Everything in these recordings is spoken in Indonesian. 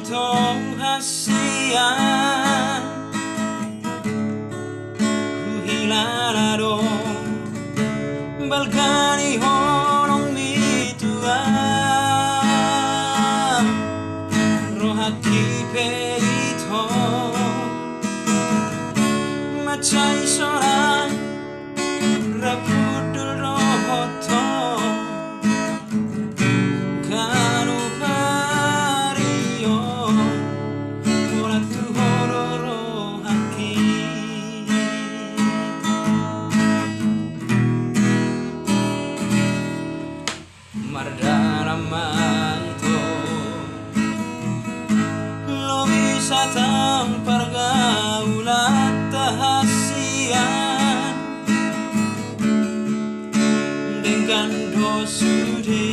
ito hasian Huhilararo Balkani honong mituan Rohaki perito Macai soran Rapudul rohoto Kanu pario Mulatu hororo haki Mardara maito Lo bisa tampar gaulat tahasian Dengan dosude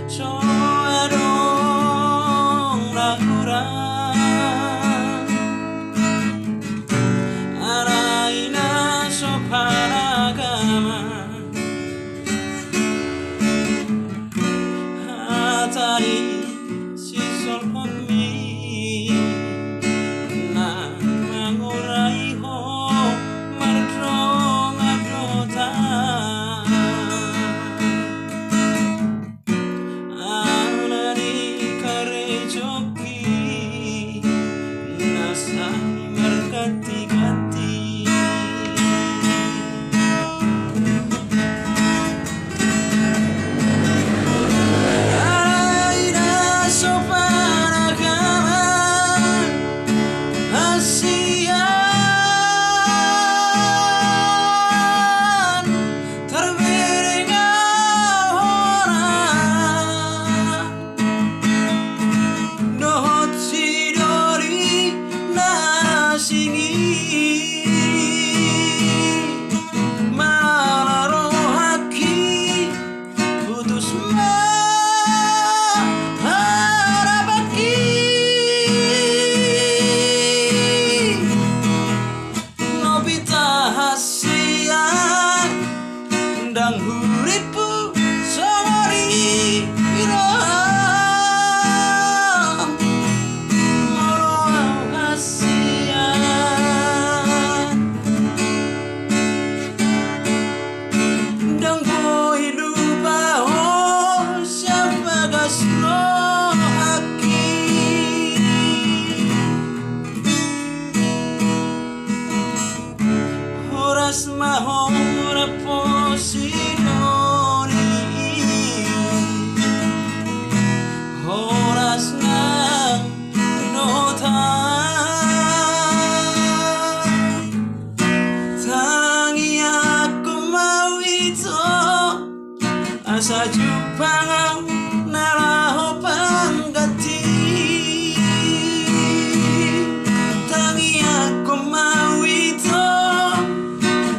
So adong lahuran Araina sopanagama Hatari sisol homi Na mangurai ho mardrong adota Anari karejoki Nasa merkati-kati Araina sopanagama Hasian Terberinga orang Dohot sidori narasingi Malaro haki putus maharabaki Nobita hasian Dang huripu songori iram Moroau hasian Dang boy lupa ho siapa gaslo haki Horas mahora posidoni Horas nang nota Tangi aku mau itu Asa jupangang naraho panggati Tangi aku mau itu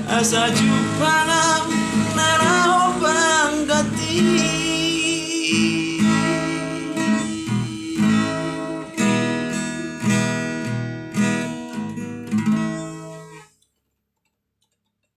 Asa jupangang naraho panggati